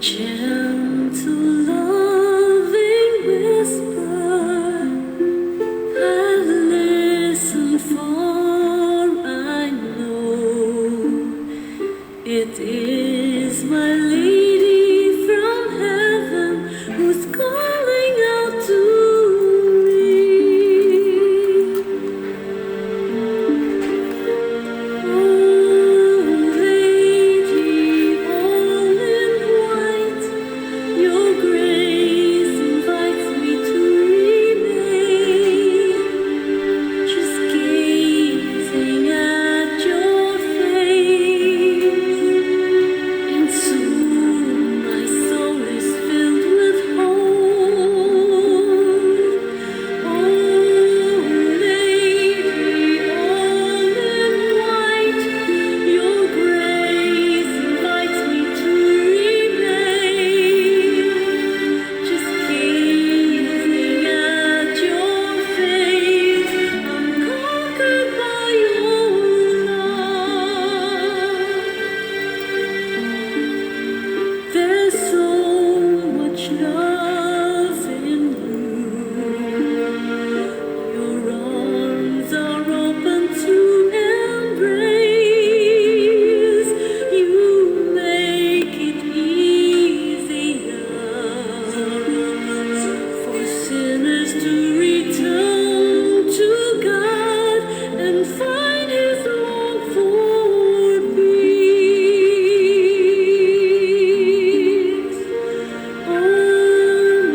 gentle, loving whisper, I listen, for I know it is my lady from heaven who's calling out to me. Oh, lady, all in white, your grace invites me to remain, just gazing at your face, and soon my soul is filled with hope. Oh, lady, all in white, your grace invites me to remain, just gazing at your face. I'm conquered by your love. There's so much love in you. Your arms are open to embrace. You make it easier for sinners to return to God and find His love for peace.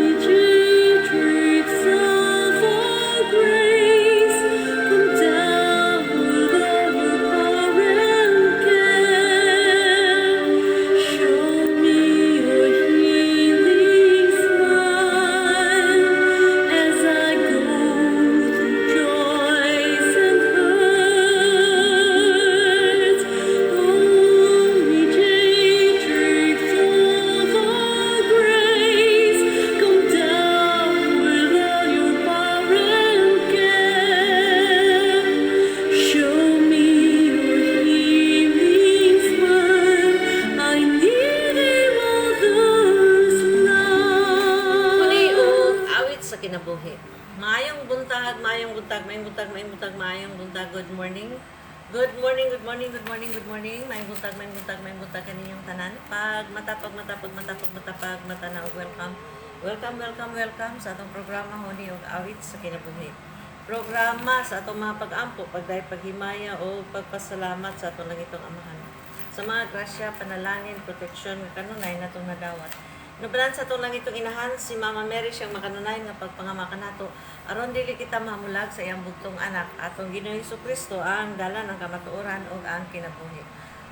Mediatrix of all grace, come down with all your power and care. Show me your healing smile as I go through joys and hurts. Mediatrix of all grace, come down with all your power and care. Show me your healing smile. I need a mother's love. Muli og awit sa kinabuhi. Maayong buntag, maayong buntag, maayong buntag, maayong buntag, maayong buntag. Good morning. Good morning, good morning, good morning, good morning. Maayong buntag, maayong buntag, maayong buntag kaninyong tanan. Pag matapag, matanaw. Welcome. Welcome sa atong programa honi og awit sa kinabuhi. Programa sa atong mga pag-ampo, pagday paghimaya o pagpasalamat sa atong langitong amahan. Sa mga grasya, panalangin, proteksyon nga kanunay natong nadawat. Nubalan sa itong langitong inahan, si Mama Mary siyang makanunay nga pagpangamakan nato. Aron dili kita mamulag sa iyang bugtong anak, atong Ginoong Hesukristo ang dalan ng kamatuoran o ang kinabuhi.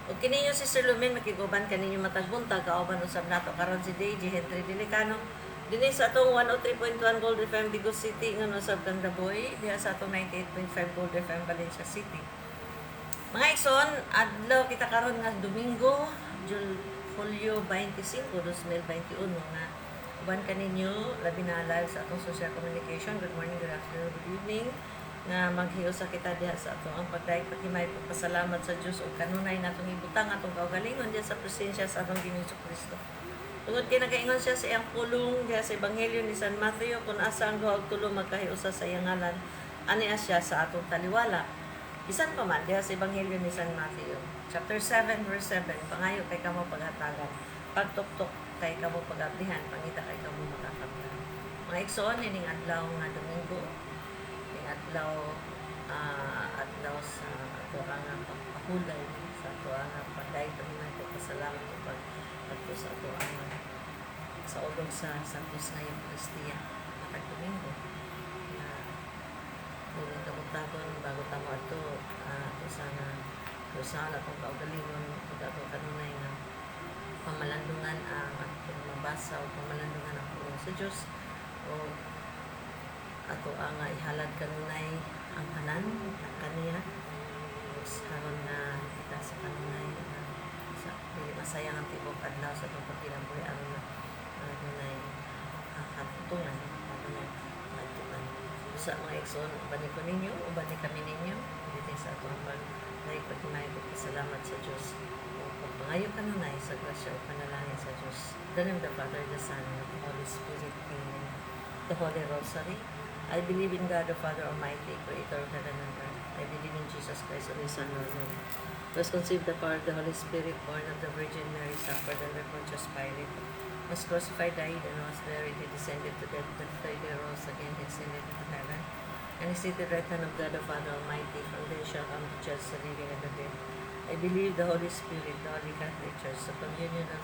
O kininyo si Sir Lumen, makiguban kaninyo matagbuntag, kauban usab nato karon si Deji Henry Dilicano. Dinhi sa atong 103.1 Gold FM Bigo City, nga usab kang Daboy, diha sa atong 98.5 Gold FM Valencia City. Mga ikson, adlaw kita karon nga Domingo, Hulyo 25, 2021 nga uban kaninyo labi na live sa atong social communication. Good morning, good afternoon, good evening. Nga maghiyo sa kita diha sa atong ang pagdayeg paghimay pagpasalamat sa Dios ug kanunay natong ibutang atong kaugalingon diha sa presensya sa atong Ginoong Hesukristo. Tungod kay nagaingon siya sa iyang pulong diha sa Ebanghelyo ni San Mateo, kung asa ang duha ug tulo magkahiusa sa iyang ngalan, ania siya sa atong taliwala. Bisan pa man diha sa Ebanghelyo ni San Mateo, chapter 7 verse 7, pangayo kay kamo paghatagan, pagtuktok kay kamo pagablihan, pangita kay kamo makakablan. Mga igsoon, ining adlaw nga Domingo, ining adlaw sa ato ang pagpahulay, sa ato ang pagdayeg paghimay pagpasalamat ug pagpadto sa ato ang sa ulog sa Santos nga Eucharistia matag Domingo. Kung kabutagon bago tamo ato sana atong kaugalingon ug atong kanunay nga pamalandungan ang atong mabasa o pamalandungan ang pulong sa Dios o ato ang ihalad kanunay ang tanan ang kaniya haron na kita sa kanunay sa dili masayang ang tibok adlaw sa atong pagkinabuhi ang kanunay katungan kanunay sa mga ekson, uban ko ninyo, uban ni kami ninyo, dito sa atong pagdayeg paghimay ug pasalamat sa Dios o Ngayon ka na sa grasya o panalangin sa Diyos. The name of the Father, the Son, and of the Holy Spirit. Amen. The Holy Rosary. I believe in God the Father Almighty, Creator of heaven and earth. I believe in Jesus Christ, only Son, our Lord. Was conceived the power of the Holy Spirit, born of the Virgin Mary, suffered under Pontius Pilate, was crucified, died, and was buried. He descended to death. The third day rose again. He ascended into heaven, and is seated right hand of God the Father Almighty. From there shall come to judge the living and the dead. I believe the Holy Spirit, the Holy Catholic Church, the communion of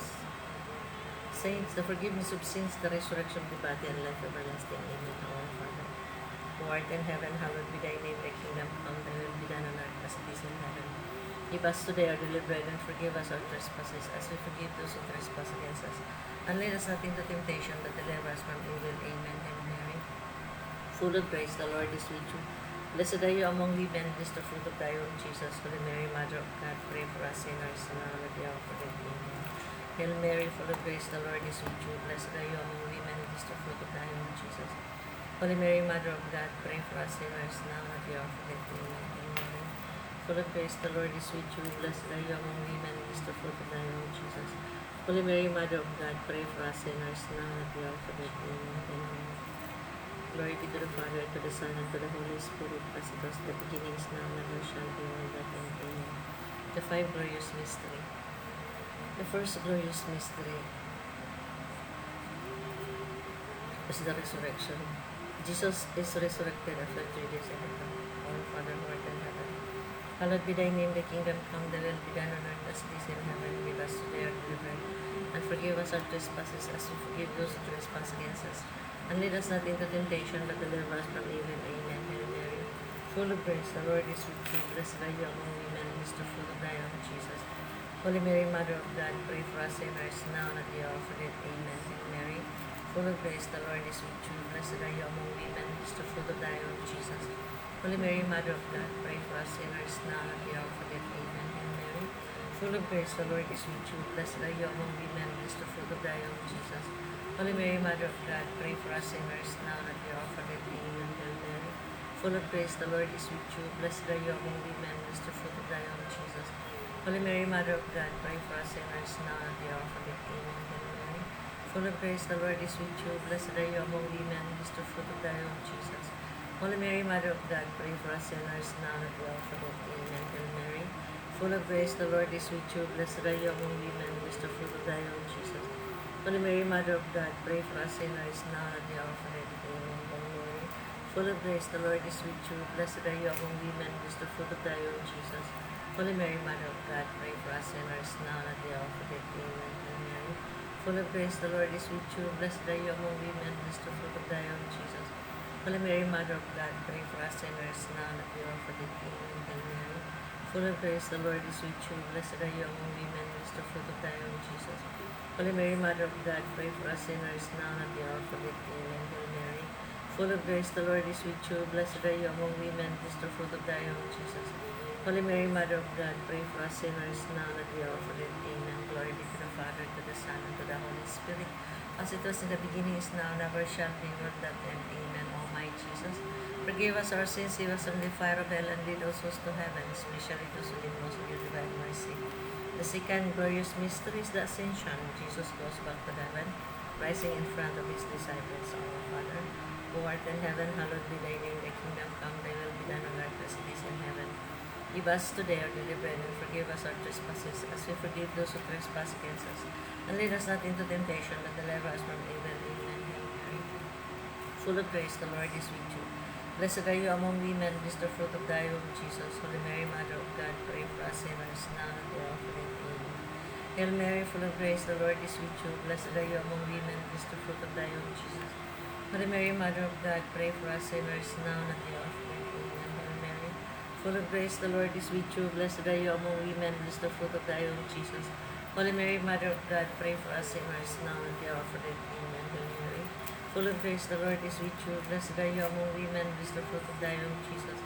saints, the forgiveness of sins, the resurrection of the body, and life everlasting. Amen. Our Father, who art in heaven, hallowed be thy name. Thy kingdom come, thy will be done on earth as it is in heaven. Give us today our daily bread, and forgive us our trespasses, as we forgive those who trespass against us. And lead us not into temptation, but deliver us from evil. Amen. And Mary, full of grace, the Lord is with you. Blessed are you among women, and blessed the fruit of thy womb, Jesus. Holy Mary, Mother of God, pray for us sinners, now and at the hour of our death. Amen. Hail Mary, full of grace, the Lord is with you. Blessed are you among women, and blessed the fruit of thy womb, Jesus. Holy Mary, Mother of God, pray for us sinners, now and at the hour of our death. Amen. Hail Mary, full of grace, the Lord is with you. Blessed are you among women, and blessed the fruit of thy womb, Jesus. Holy Mary, Mother of God, pray for us sinners, now and at the hour of our death. Amen. Hail Mary. Glory be to the Father, to the Son, and to the Holy Spirit, as it was in the beginning, is now, and ever shall be, world without end. Amen. The five glorious mystery. The first glorious mystery is the resurrection. Jesus is resurrected after 3 days and Our Father who art in heaven, hallowed be thy name. Thy kingdom come, thy will be done on earth as it is in heaven. Give us today our daily bread, and forgive us our trespasses, as we forgive those who trespass against us. And lead us not into temptation, but deliver us from evil. Amen. Hail Mary, full of grace, the Lord is with you. Blessed are you among women, and blessed the fruit of thy womb, Jesus. Holy Mary, Mother of God, pray for us sinners, now and at the hour of our death. Amen. Hail Mary, full of grace, the Lord is with you. Blessed are you among women, and blessed the fruit of thy womb, Jesus. Holy Mary, Mother of God, pray for us sinners, now and at the hour of our death. Amen. Hail Mary, full of grace, the Lord is with you. Blessed are you among women, and blessed the fruit of thy womb, Jesus. Holy Mary, Mother of God, pray for us sinners, now and at the hour of our death. Amen. Hail Mary, full of grace, the Lord is with you. Blessed are you among women, and blessed the fruit of thy womb, Jesus. Holy Mary, Mother of God, pray for us sinners, now and at the hour of our death. Amen. Hail Mary, full of grace, the Lord is with you. Blessed are you among women, and blessed the fruit of thy womb, Jesus. Holy Mary, Mother of God, pray for us sinners, now and at the hour of our death. Amen. Hail Mary, full of grace, the Lord is with you. Blessed are you among women, and blessed the fruit of thy womb, Jesus. Holy Mary, Mother of God, pray for us sinners, now and at the hour of our death. Amen. Hail Mary, full of grace, the Lord is with you. Blessed are you among women, and blessed the fruit of thy womb, Jesus. Holy Mary, Mother of God, pray for us sinners, now and at the hour of our death. Amen. Hail Mary, full of grace, the Lord is with you. Blessed are you among women, and blessed the fruit of thy womb, Jesus. Holy Mary, Mother of God, pray for us sinners, now and at the hour of our death. Amen. Hail Mary, full of grace, the Lord is with you. Blessed are you among women, and blessed the fruit of thy womb, Jesus. Holy Mary, Mother of God, pray for us sinners, now and at the hour of our death. Amen. Hail Mary, full of grace, the Lord is with you. Blessed are you among women, and blessed the fruit of thy womb, Jesus. Holy Mary, Mother of God, pray for us sinners, now and at the hour of our death. Amen. Glory be to the Father, to the Son, and to the Holy Spirit, as it was in the beginning, is now, and ever shall be, world without end. Amen. O my Jesus, forgive us our sins, save us from the fire of hell, and lead us souls to heaven, especially those who need most of your divine mercy. The second glorious mystery is the Ascension. Jesus goes back to heaven, rising in front of his disciples. Our Father, who art in heaven, hallowed be thy name. Thy kingdom come, thy will be done on earth as it is in heaven. Give us today our daily bread, and forgive us our trespasses, as we forgive those who trespass against us. And lead us not into temptation, but deliver us from evil. Amen. Hail Mary, full of grace, the Lord is with you. Blessed are you among women, blessed the fruit of thy womb, Jesus. Holy Mary, Mother of God, pray for us sinners, now and at the hour of our death. Amen. Hail Mary, full of grace, the Lord is with you. Blessed are you among women, blessed the fruit of thy womb, Jesus. Holy Mary, Mother of God, pray for us sinners, now and at the hour of our death. Amen. Hail Mary, full of grace, the Lord is with you. Blessed are you among women, blessed the fruit of thy womb, Jesus. Holy Mary, Mother of God, pray for us sinners, now and at the hour of our death. Amen. Hail Mary, full of grace, the Lord is with you. Blessed are you among women, blessed the fruit of thy womb, Jesus.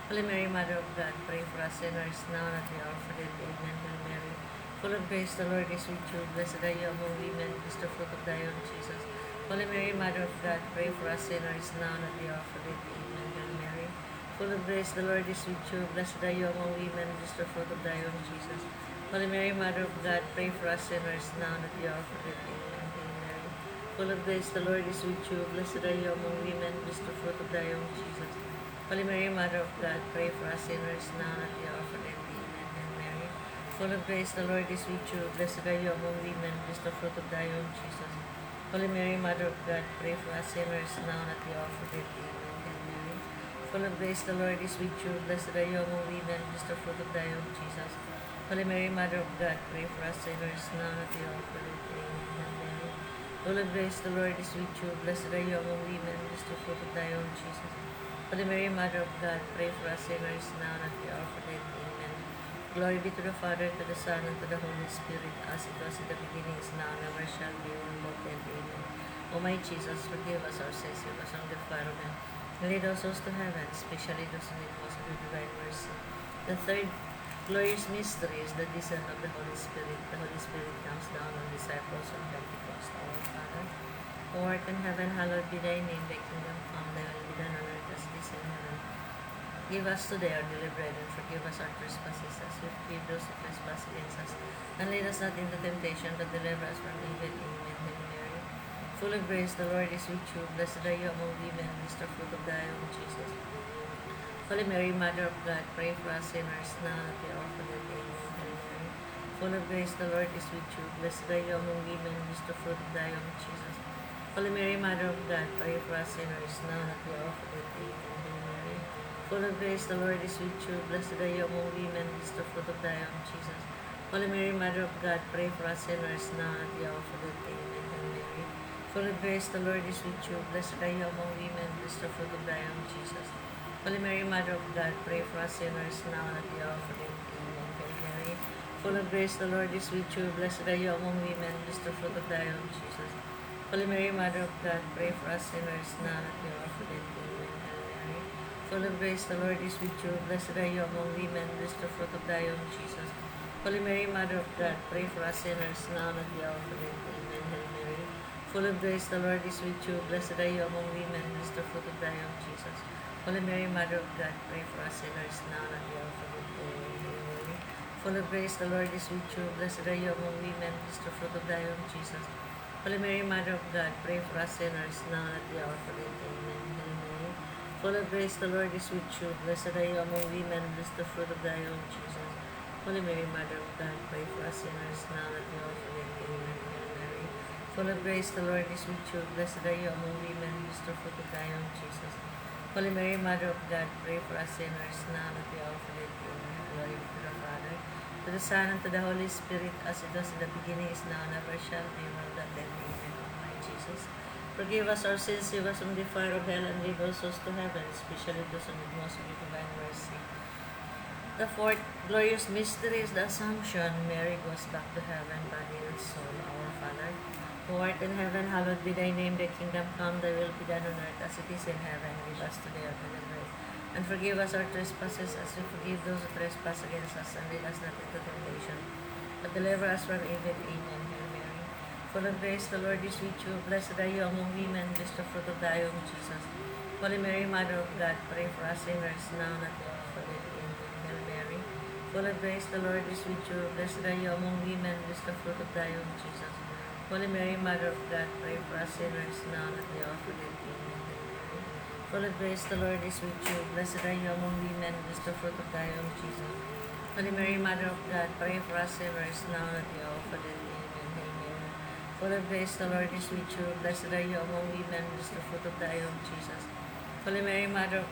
Holy Mary, Mother of God, pray for us sinners, now and at the hour of our death. Amen. Hail Mary, full of grace, the Lord is with you. Blessed are you among women, blessed the fruit of thy womb, Jesus. Holy Mary, Mother of God, pray for us sinners, now and at the hour of our death. Amen. Hail Mary, full of grace, the Lord is with you. Blessed are you among women, blessed the fruit of thy womb, Jesus. Holy Mary, Mother of God, pray for us sinners now and at the hour of our death. Amen. Hail Mary, full of grace, the Lord is with you. Blessed are you among women, blessed the fruit of thy womb, Jesus. Holy Mary, Mother of God, pray for us sinners now and at the hour of our death. Amen. Hail Mary, full of grace, the Lord is with you. Blessed are you among women, blessed the fruit of thy womb, Jesus. Holy Mary, Mother of God, pray for us sinners now and at the hour of our death. Amen. Hail Mary, full of grace, the Lord is with you. Blessed are you among women, blessed the fruit of thy womb, Jesus. Holy Mary, Mother of God, pray for us sinners now and at the hour of our death. Amen. Hail Mary, full of grace, the Lord is with you. Blessed are you among women, blessed the fruit of thy womb, Jesus. Holy Mary, Mother of God, pray for us sinners now and at the hour of our death. Amen. Glory be to the Father, to the Son, and to the Holy Spirit, as it was in the beginning, is now, and ever shall be, world without end. Amen. O my Jesus, forgive us our sins, save us from the fire of hell, and lead us souls to heaven, especially those in need most of your divine mercy. The third glorious mystery is the descent of the Holy Spirit. The Holy Spirit comes down on disciples on Pentecost. Our Father, who art in heaven, hallowed be thy name. Thy kingdom come, thy will be done on earth as it is in heaven. Give us today our daily bread, and forgive us our trespasses, as we forgive those who trespass against us. And lead us not into temptation, but deliver us from evil. Amen. Hail Mary, full of grace, the Lord is with you. Blessed are you among women, blessed the fruit of thy womb, Jesus. Holy Mary, Mother of God, pray for us sinners now and at the hour of our death. Amen. Hail Mary, full of grace, the Lord is with you. Blessed are you among women, blessed the fruit of thy womb, Jesus. Holy Mary, Mother of God, pray for us sinners now and at the hour of our death. Amen. Hail Mary, full of grace, the Lord is with you. Blessed are you among women, blessed the fruit of thy womb, Jesus. Holy Mary, Mother of God, pray for us sinners now and at the hour of our death. Amen. Hail Mary, full of grace, the Lord is with you. Blessed are you among women, blessed the fruit of thy womb, Jesus. Holy Mary, Mother of God, pray for us sinners now and at the hour of our death. Amen. Hail Mary, full of grace, the Lord is with you. Blessed are you among women, blessed the fruit of thy womb, Jesus. Holy Mary, Mother of God, pray for us sinners now and at the hour of our death. Amen. Hail Mary, full of grace, the Lord is with you. Blessed are you among women, blessed the fruit of thy womb, Jesus. Holy Mary, Mother of God, pray for us sinners now and at the hour of our death. Amen. Hail Mary, full of grace, the Lord is with you. Blessed are you among women, blessed the fruit of thy womb, Jesus. Holy Mary, Mother of God, pray for us sinners now and at the hour of our death. Amen. Hail Mary, full of grace, the Lord is with you. Blessed are you among women, blessed the fruit of thy womb, Jesus. Holy Mary, Mother of God, pray for us sinners now and at the hour of our death. Amen. Hail Mary, full of grace, the Lord is with you. Blessed are you among women, blessed the fruit of thy womb, Jesus. Holy Mary, Mother of God, pray for us sinners now and at the hour of our death. Amen. Hail Mary, full of grace, the Lord is with you. Blessed are you among women, blessed the fruit of thy womb, Jesus. Holy Mary, Mother of God, pray for us sinners now and at the hour of our death. Amen. Glory be to the Father, to the Son, and to the Holy Spirit, as it was in the beginning, is now, and ever shall be, world without end. Amen. O my Jesus, forgive us our sins, save us from the fire of hell, and lead us souls to heaven, especially those who need most of your divine mercy. The fourth glorious mystery is the Assumption. Mary goes back to heaven, body and soul. Our Father, who art in heaven, hallowed be thy name. Thy kingdom come, thy will be done on earth as it is in heaven. Give us today our daily bread, and forgive us our trespasses, as we forgive those who trespass against us. And lead us not into temptation, but deliver us from evil. Amen. Hail Mary, full of grace, the Lord is with you. Blessed are you among women, blessed the fruit of thy womb, Jesus. Holy Mary, Mother of God, pray for us sinners now and at the hour of our death. Amen. Hail Mary, full of grace, the Lord is with you. Blessed are you among women, blessed the fruit of thy womb, Jesus. Holy Mary, Mother of God, pray for us sinners now and at the hour of our death. Amen. Hail Mary, full of grace, the Lord is with you. Blessed are you among women, blessed the fruit of thy womb, Jesus. Holy Mary, Mother of God, pray for us sinners now and at the hour of our death. Amen. Hail Mary, full of grace, the Lord is with you. Blessed are you among women, blessed the fruit of thy womb, Jesus. Holy Mary, Mother of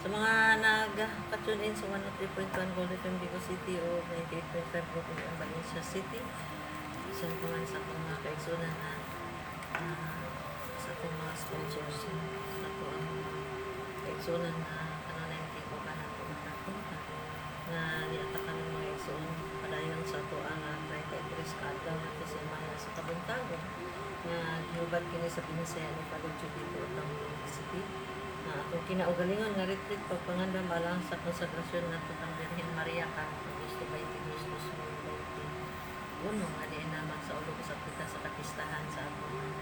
Sa mga nag-tune in sa 103.1 Gold FM Bigo City o 98.5 Gold FM Valencia City. Sa mga mga kaigsunan na sa itong mga sponsors sa ito ang kaigsunan na hindi ko ka na na niatakan ng mga igsoon padayon sa ito ang 33 kaadlaw na ito sa Maya sa Kabuntagon na hubad kini sa Pinisaya ni Paludyo dito ng City na atong kinaugalingon nga retreat pagpangandam alang sa konsagrasyon na tutang Birhen Maria ka gusto 22 uno nga diin naman sa ulo sa kita sa kapistahan sa atong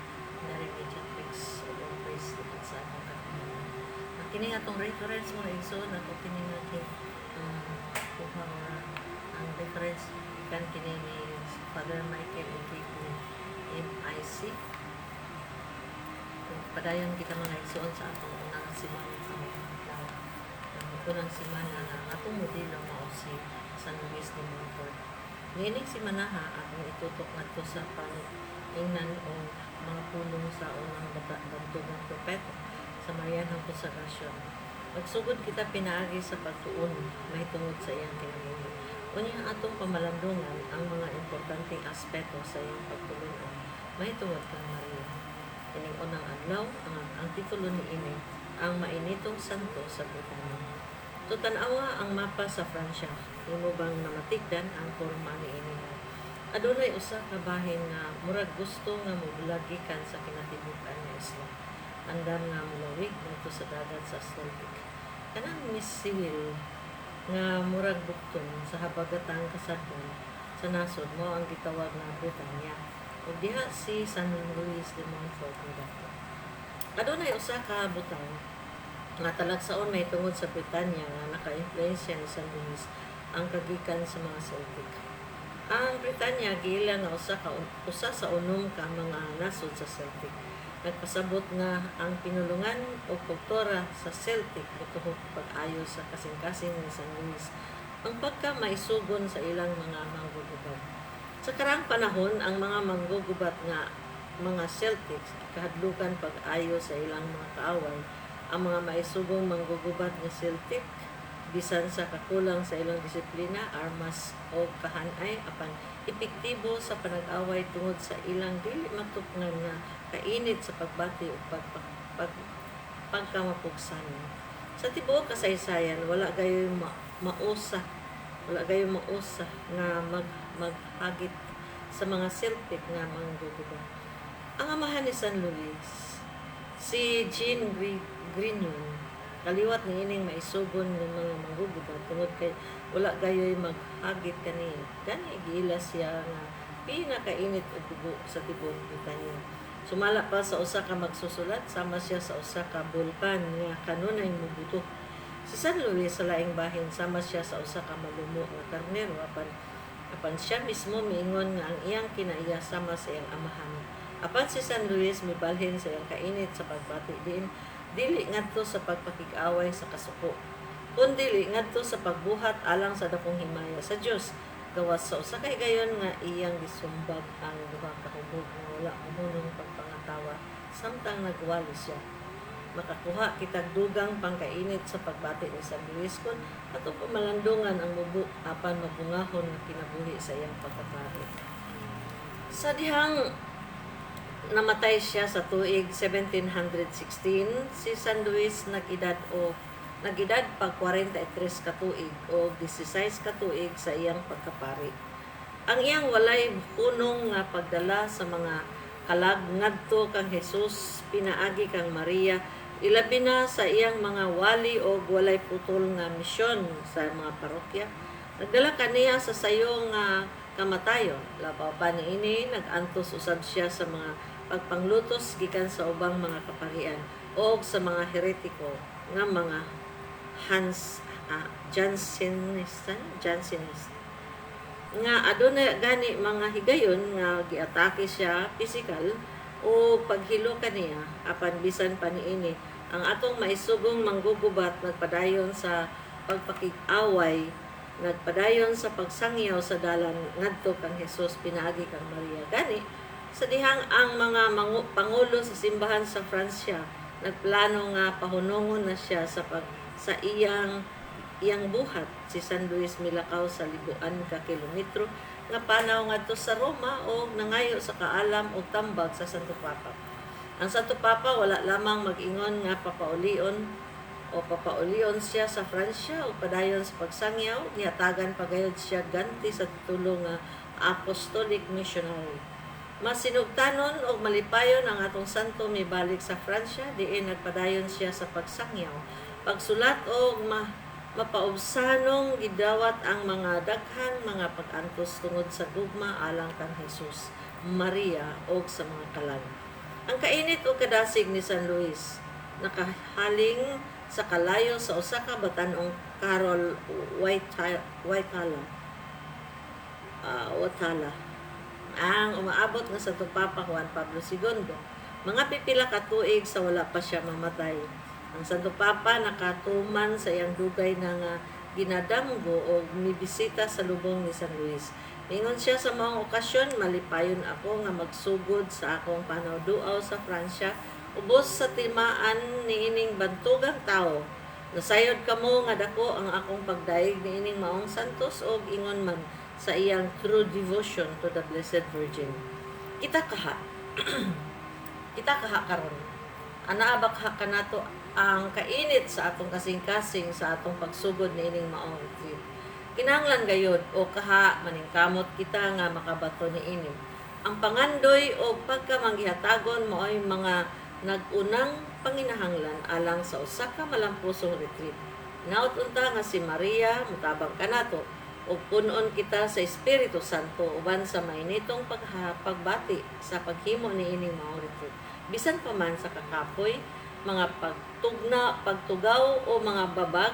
na-remediatrix o praise dito sa atong kapistahan. Kini nga itong reference mo igsoon at kini nga kuha ang reference kan kini ni Father Michael Okiku MIC. Padayon kita mga igsoon sa atong unang simana ang unang simana na atong modelo mao si San Luis de Montfort. Nining si Manaha atong itutok ngadto sa panuingnan o mga pulong sa unang bantugang propeta sa Marianang Konsagrasyon. Magsugod kita pinaagi sa pagtuon mahitungod sa iyang kinabuhi. Unya atong pamalandungan ang mga importanteng aspeto sa iyang pagtulungan mahitungod kang Maria. Ining unang adlaw ang titulo ni ini ang mainitong santo sa Britanya. Tutanawa ang mapa sa Pransya. Imo bang namatigdan ang porma ni ini? Adunay usa ka bahin nga murag gusto nga mobulagikan sa kinatibukan nga isla. Andam nga mulawig dito sa dagat sa Atlantic. Kanang Miss Civil nga murag bukton sa habagatang kasadnon sa nasod mo ang gitawag na Britanya. Ug diha si San Luis de Montfort dato. Adunay usa ka butang nga talagsaon may tungod sa Britanya nga naka-influensya ni San Luis ang kagikan sa mga Celtic. Ang Britanya giila nga usa sa unom ka mga nasod sa Celtic. Nagpasabot nga ang pinulungan o kultura sa Celtic butuhog pag-ayo sa kasing-kasing ni San Luis ang pagka-maisugon sa ilang mga manggugubat. Sa karang panahon, ang mga manggugubat nga mga Celtics kahadlukan pag-ayo sa ilang mga kaaway. Ang mga maisugong manggugubat nga Celtic bisan sa kakulang sa ilang disiplina, armas o kahanay apan epektibo sa panag-away tungod sa ilang dili matupngan nga kainit sa pagbati o pagkamapugsan. Sa tibuok kasaysayan wala gayoy mausa nga maghagit sa mga Celtic nga manggugubat. Ang amahan ni San Luis, si Jean Grignon, kaliwat ni ining maisugon ng mga manggugubat tungod kay wala gayoy maghagit kani. Gani giila siya nga pinakainit og dugo sa tibuok Britanya. Sumala pa sa usa ka magsusulat sama siya sa usa ka bulkan nga kanunay mubuto. Si San Luis sa laing bahin sama siya sa usa ka malumo nga karnero apan siya mismo miingon nga ang iyang kinaiya sama sa iyang amahan. Apan si San Luis mibalhin sa iyang kainit sa pagbati din dili ngadto sa pagpakig-away sa kasuko kundi dili ngadto sa pagbuhat alang sa dakong himaya sa Dios gawas sa usa ka higayon nga iyang gisumbag ang duha ka hubog nga wala mahunong pagpangatawa samtang nagwali siya. Makakuha kitag dugang pangkainit sa pagbati ni San Luis kun ato pamalandungan ang mubo apan mabungahon nga kinabuhi sa iyang pagkapari. Sa dihang namatay siya sa tuig 1716, si San Luis nag-edad pag 43 ka tuig o 16 ka tuig sa iyang pagkapari. Ang iyang walay punong nga pagdala sa mga kalag ngadto kang Jesus pinaagi kang Maria ilabi na sa iyang mga wali o walay putol nga misyon sa mga parokya. Nagdala kaniya sa sayo nga kamatayon. Labaw pa niini nagantos usab siya sa mga pagpanglutos gikan sa ubang mga kaparian o sa mga heretiko nga mga Jansenist nga adunay gani mga higayon nga giatake siya physical o paghilo kaniya apan bisan pa niini ang atong maisugong manggugubat nagpadayon sa pagpakig-away nagpadayon sa pagsangyaw sa dalan ngadto kang Jesus pinaagi kang Maria gani sa dihang ang mga pangulo sa simbahan sa Fransya nagplano nga pahunungon na siya sa sa iyang buhat si San Luis milakaw sa libuan ka kilometro nga panaw ngadto sa Roma o nangayo sa kaalam o tambag sa Santo Papa. Ang Santo Papa wala lamang mag-ingon nga papaulion siya sa Fransya o padayon sa pagsangyaw, gihatagan pagayod siya ganti sa titulo nga Apostolic Missionary. Masinugtanon o malipayon ang atong santo mibalik sa Fransya, diin nagpadayon siya sa pagsangyaw. Pagsulat o mapaubsanong gidawat ang mga daghang mga pag-antos tungod sa gugma alang kang Jesus, Maria o sa mga kalag. Ang kainit o kadasig ni San Luis nakahaling sa kalayo sa usa ka batanong Carol Wojtyla. Ang umaabot nga sa Papa Juan Pablo II. Mga pipila ka tuig sa wala pa siya mamatay. Ang Santo Papa nakatuman sa iyang dugay na nga ginadamgo o mibisita sa lubong ni San Luis. Ingon siya sa mga okasyon, malipayon ako nga magsugod sa akong panawduaw sa Fransya, ubos sa timaan ni ining bantugang tao. Nasayod kamo nga dako ang akong pagdaig ni ining maong santos o ingon man sa iyang true devotion to the Blessed Virgin. Kita kaha karon. Anaabakha kanato ang kainit sa atong kasing-kasing sa atong pagsugod ni ining maong retreat. Kinahanglan gayud o kaha maningkamot kita nga makabato ni ini. Ang pangandoy o pagkamanggihatagon mao'y mga nagunang panginahanglan alang sa usa ka malampusong retreat. Naot unta nga si Maria mutabang kanato ug punon kita sa Espiritu Santo uban sa mainitong pagbati sa paghimo ni ining maong retreat. Bisan pa man sa kakapoy, mga pagtugaw o mga babag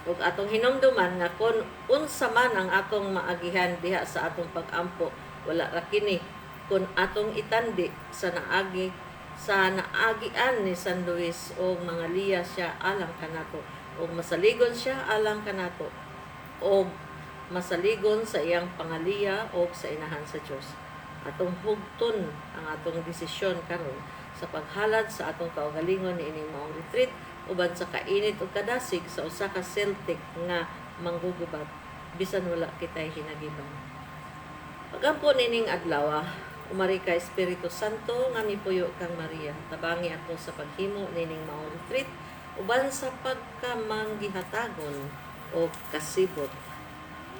ug atong hinumduman nga kun unsa man ang atong maagihan diha sa atong pag-ampo, wala ra kini kun atong itandi sa naagian ni San Luis o mga liya siya alang kanato o masaligon siya alang kanato o masaligon sa iyang pangaliya o sa inahan sa Dios. Atong hugton ang atong desisyon karon sa paghalad sa atong kaugalingon ni ining maong retreat uban sa kainit o kadasig sa usa ka Celtic nga manggugubat bisan wala kitay hinagiban. Pagampo nining adlaw, umari ka Espiritu Santo nga mipuyo kang Maria. Tabangi ako sa paghimo nining maong retreat uban sa pagkamanggihatagon o kasibot.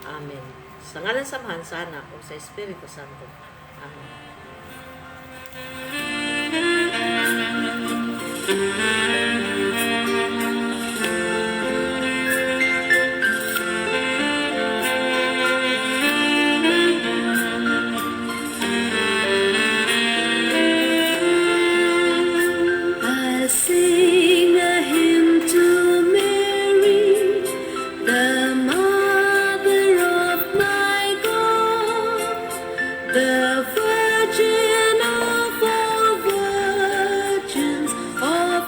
Amen. Sa ngalan samahan sa anak o sa Espiritu Santo. Amen. I sing a hymn to Mary, the mother of my God, the Virgin of all virgins of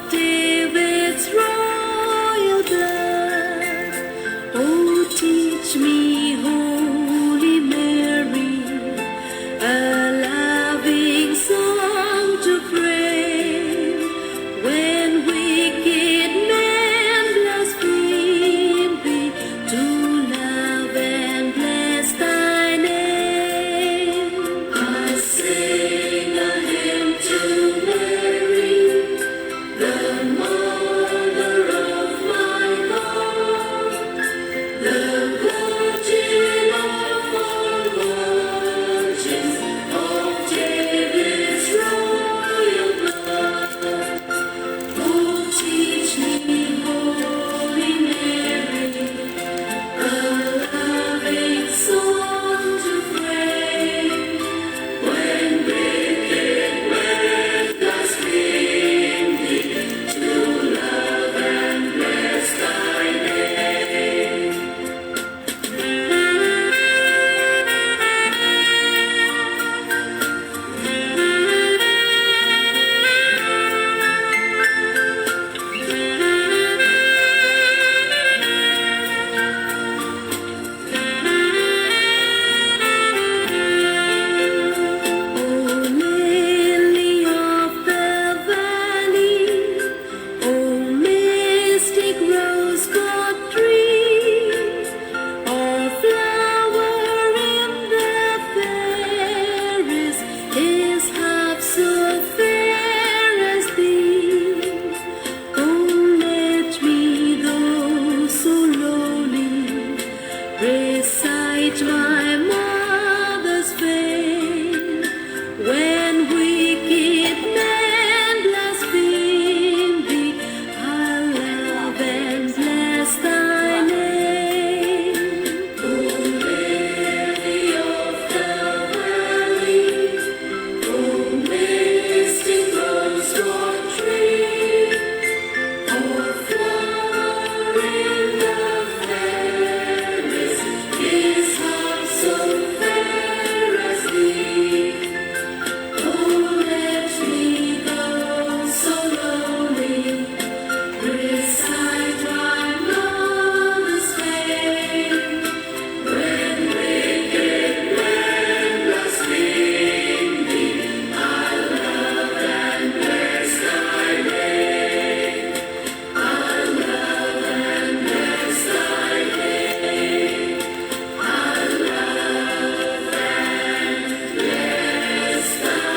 recite my mother's fame. When wicked men blaspheme thee, I'll love and bless thy name. O Lily of the valley, O misty rosebud tree, O flower in the fairest, is heart so fair as thee. Oh, let me go so lonely, recite my mother's fame. When wicked men blaspheme thee, I love and bless thy name. I love and bless thy name. I love and bless thy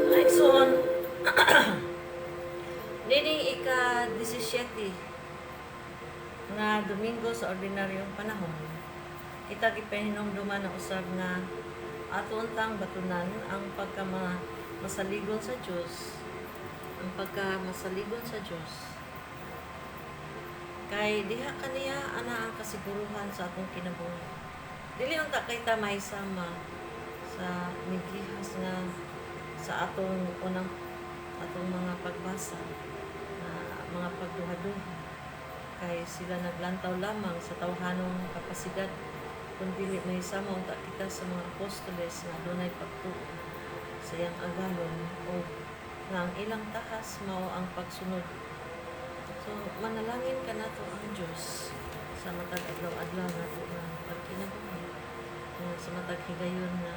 Next one. Nining ika-17 nga Domingo sa ordinaryong panahon. Kita gipahinumduman na usab nga ato untang batunan ang pagkamasaligon sa Dios. Ang pagkamasaligon sa Dios. Kay diha kaniya ana ang kasiguruhan sa atong kinabuhi. Dili unta kay ta mahisama sa midlihas nga sa atong mga pagbasa na mga pagduha-duha kay sila naglantaw lamang sa tawhanong kapasidad kun dili mahisama unta kita sa mga apostoles nga adunay pagtuo sa iyang agalon o nga ang ilang tahas mao ang pagsunod. So manalangin ka nato ang Dios sa matag adlaw-adlaw nato nga pagkinabuhi sa matag higayon na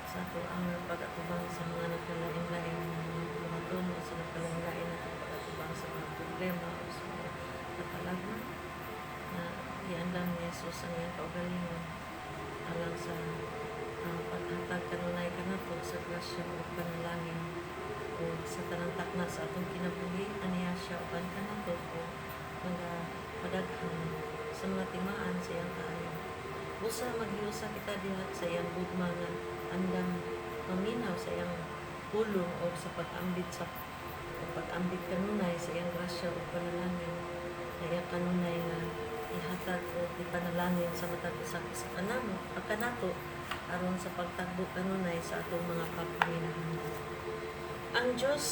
sa ato ang pag-atubang sa mga nagkalain-lain na buhaton o sa nagkalain-lain na pag-atubang sa mga problema o sa mga katalagan na iandam ni Jesus ang iyang kaugalingon alang sa paghatag kanunay ka nato sa grasya o panalangin o sa tanang takna sa atong kinabuhi aniya siya o ka nato o mga padaghan sa mga timaan sa iyang kaayo. Usa maghiusa kita diha sa iyang gugma nga andam maminaw sa iyang pulong o sa pag-ambit kanunay sa iyang grasya o panalangin na iyang kanunay nga ihatag o ipanalangin sa matag usa sa kanato aron sa pagtagbo kanunay sa atong mga pagpaminahan. Ang Dios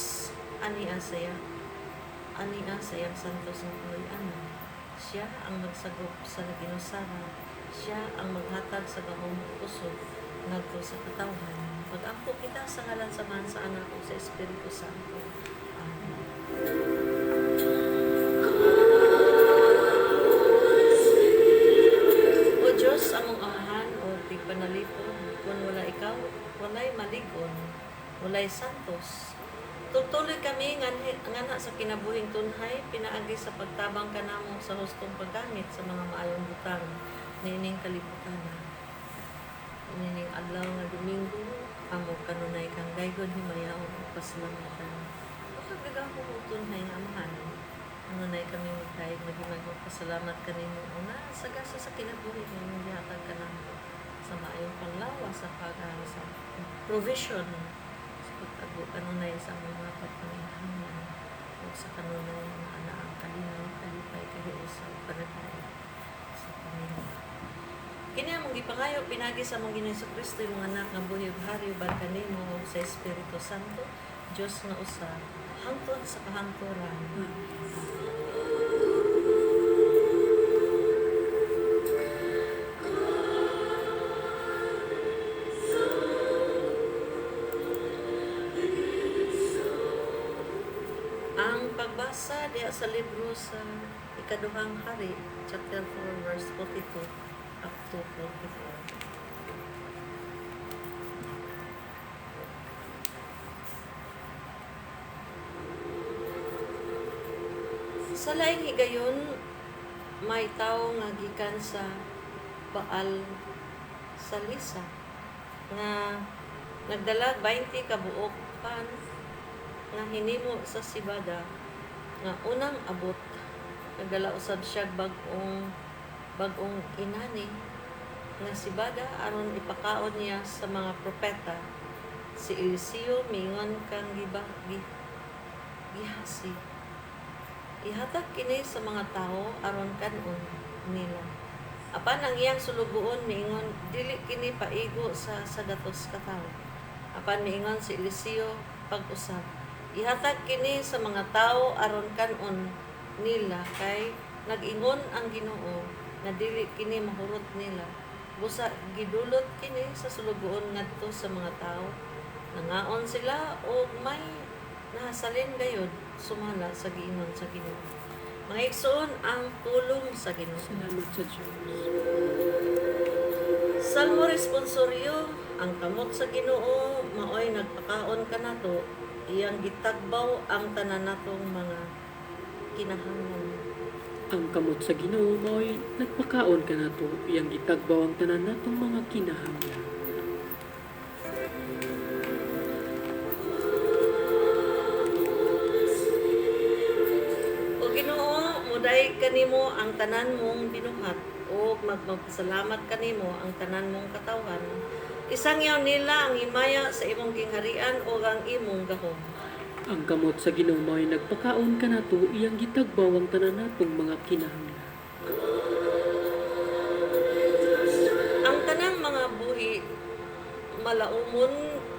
ania sa iyang santos nga puloy-anan. Siya ang magsagop sa naginusara. Siya ang maghatag sa gahong kusog ngadto sa katawhan. Pag-ampo kita sa ngalan samahan sa anak o sa Espiritu Santo. Amen. tunhay pinaagi sa pagtabang kanamo sa hustong paggamit sa mga maayong butang nining kalibutan. Nining adlaw nga Domingo amo kanunay kang daygon himayaw ug pasalamatan. Pagkagaho mo tunhay nga amahan. Kanunay kami magkay magimay og pasalamat kanimo una sa gasa sa kinabuhi nining gihatag kanamo sa maayong panglawas sa sa provision sa pagtago kanunay sa mga pagpanginahangan o sa kanunay nga anaang kalinaw kalipay kahiusa ug panatay sa Panginoon. Kini among gipangayo pinagi sa among Ginoong Kristo yung anak nga buhi ug hari uban kanimo ug sa Espiritu Santo Dios nga usa hangtod sa kahangturan. Ang pagbasa diha sa libro sa Ikaduhang Hari, chapter 4, verse 42 up to 44. Sa laing higayon, may tao nga gikan sa Baal Salisa nga nagdala 20 ka buok pan nga hinimo sa sibada nga unang abot. Nagdala usab siya bagong inani nga sibada aron ipakaon niya sa mga propeta. Si Eliseo mingon kang gihasi. Ihatag kini sa mga tao aron kanon nila. Apan ang iyang sulugoon miingon dili kini paigo sa sagatos ka tawo. Apan miingon si Eliseo pag-usab, ihatag kini sa mga tao aron kanon nila kay nag-ingon ang Ginoo na dili kini mahurot nila. Busa gidulot kini sa sulugoon ngadto sa mga tao. Nangaon sila og may nahasalin gayud sumala sa giingon sa Ginoo. Mga igsoon ang pulong sa Ginoo. Salamat sa Diyos. Salmo responsoryo, ang kamot sa Ginoo maoy nagpakaon kanato, iyang gitagbaw ang tanan natong mga kinahanglan. Ang kamot sa Ginoo mao'y nagpakaon ka nato, iyang gitagbaw ang tanan natong mga kinahanglan. O Ginoo, muday kanimo ang tanan mong binuhat o magpasalamat kanimo ang tanan mong katawhan. Isangyaw nila ang himaya sa imong gingharian o ang imong gahom. Ang kamot sa Ginoo mao'y nagpakaon ka nato, iyang gitagbaw ang tanan natong mga kinahanglan. Ang tanang mga buhi malaumon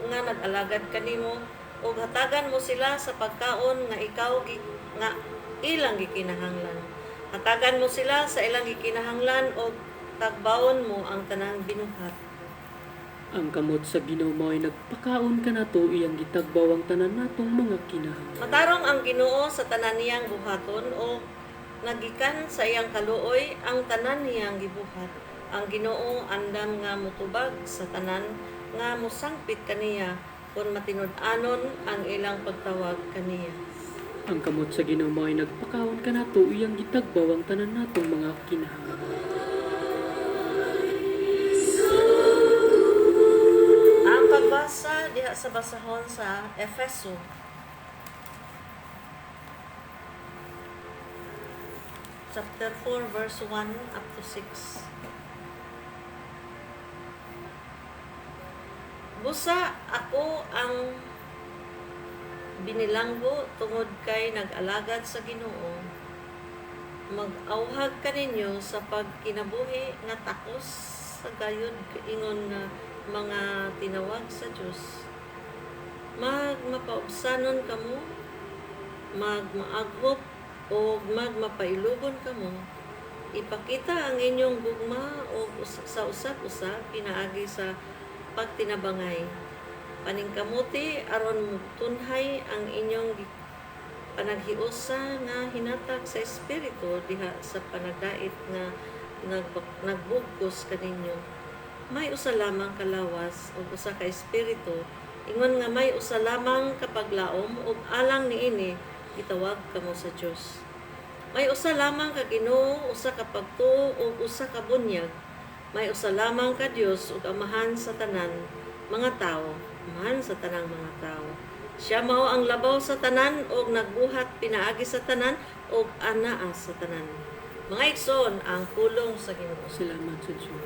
nga nag-alagad kanimo ug hatagan mo sila sa pagkaon nga ikaw nga ilang gikinahanglan. Hatagan mo sila sa ilang gikinahanglan ug tagbawon mo ang tanang binuhat. Ang kamot sa Ginoo mao'y nagpakaon ka nato, iyang gitagbaw ang tanan natong mga kinahanglan. Matarong ang Ginoo sa tanan niyang buhaton o nagikan sa iyang kaluoy ang tanan niyang gibuhat. Ang Ginoo andam nga mutubag sa tanan nga mosangpit kaniya kun matinud-anon ang ilang pagtawag kaniya. Ang kamot sa Ginoo mao'y nagpakaon ka nato, iyang gitagbaw ang tanan natong mga kinahanglan. Ang pagbasa diha sa basahon sa Efeso chapter 4 verse 1 up to 6. Busa ako ang binilanggo tungod kay nag-alagad sa Ginoo. Mag-awhag kaninyo sa pagkinabuhi nga takos sa gayud ingon nga mga tinawag sa Dios. Magmapaubsanon kamo, magmaaghop o magmapailugon kamo. Ipakita ang inyong gugma o sa usap-usap pinaagi sa pagtinabangay. Paningkamuti aron mutunhay ang inyong panaghiusa nga hinatag sa espiritu diha sa panagdait nga nagbugkos kaninyo. May usa lamang kalawas ug usa ka espiritu. Ingon nga may usa lamang kapaglaom ug alang niini gitawag kamo sa Dios. May usa lamang ka Ginoo, usa ka pagtuo ug usa ka bunyag. May usa lamang ka Dios ug amahan sa tanan mga tawo, amahan sa tanang mga tawo. Siya mao ang labaw sa tanan ug nagbuhat pinaagi sa tanan ug anaa sa tanan. Mga igsoon, ang pulong sa Ginoo. Salamat sa Diyos.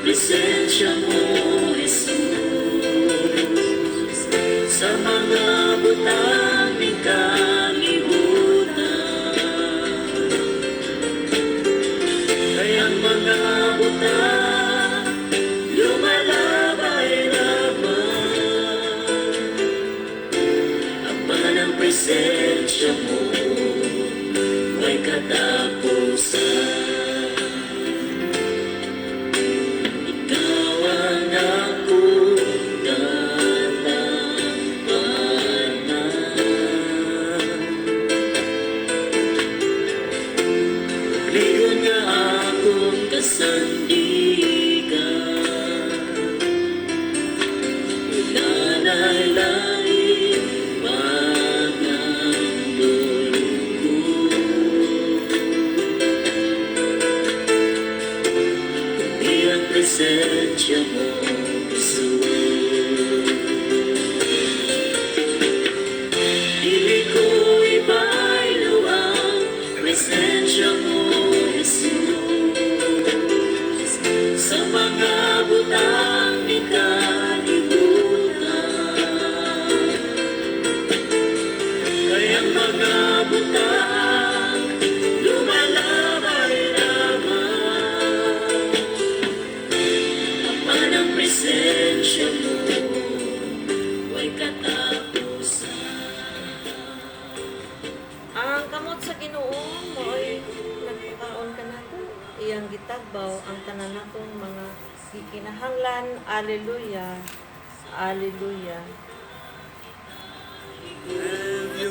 Presensya mo, Jesus, sa mga butang di kalibutan. Kayang mga butang lumalabay laban. Ama ng presensya mo, may katapusan. Sandigan, lalay-lay, pangandoy ko. Kundi ang presensya mo, Jesus. Dili ko ibaylo ang presensya mo, Jesus. Sa mga butang di kalibutan. Kayang mga butang lumalabay lamang. Ama ng presensya mo, may katapusan. Ang kamot sa Ginoo mo'y nagpakaon ka nato. Iyang gitagbaw ang tanan natong mga gikinahanglan. Alleluia. Alleluia.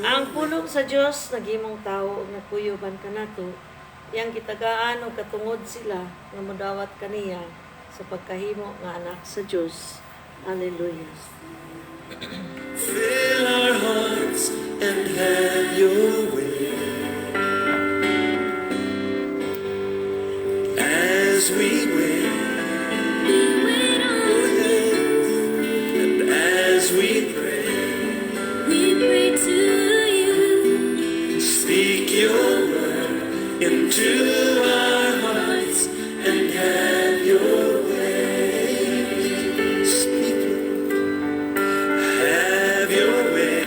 Ang pulong sa Dios nagimong tao ug nagkuyuban ka nato. Iyang gitagaan og katungod sila nga modawat kaniya sa pagkahimo nga anak sa Dios. Alleluia. Fill our hearts and have your way. As we wait, and as we pray to you. Speak your word into our hearts and have your way. Speak, have your way.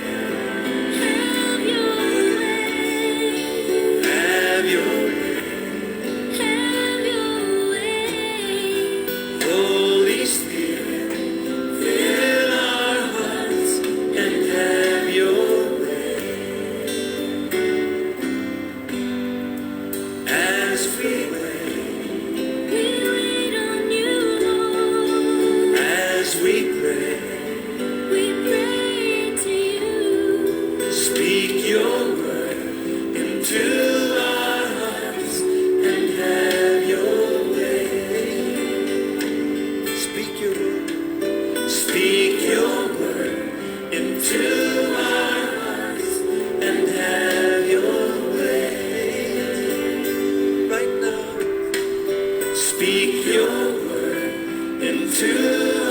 Have your way. Holy Spirit, fill our hearts and have your way. we pray. to you. Speak your word into our hearts and have your way. Speak your word. Speak your word into our hearts and have your way. Right now, speak your word into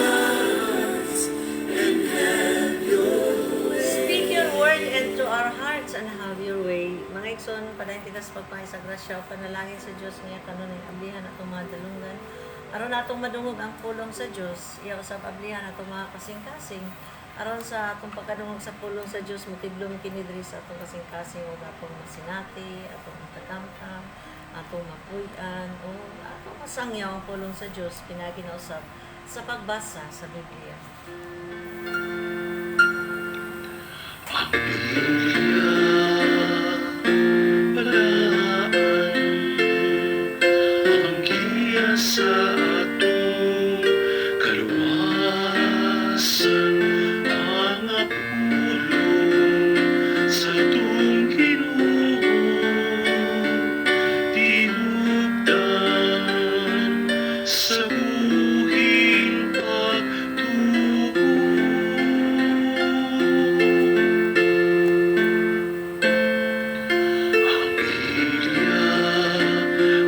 our hearts and have your way. Speak your word into our hearts and have your way. Mga igsoon, padayon kita sa pagpangay sa grasya o panalangin sa Diyos niya kanon ay ablihan at tumadalungan. Aron natong madungog ang pulong sa Diyos, iya usab ablihan at mga kasing-kasing. Aron sa atong pagkadungog sa pulong sa Diyos, mutiblom kini diri sa atong kasing-kasing o atong masinati, atong matatamtam, atong mapuy-an, o atong masangyaw ang pulong sa Diyos, pinaginausap sa pagbasa sa Biblia. Sa atong kaluwasan, mga pulong sa atong Ginoo, tinubdan sa buhing pagtuo. Ang Biblia,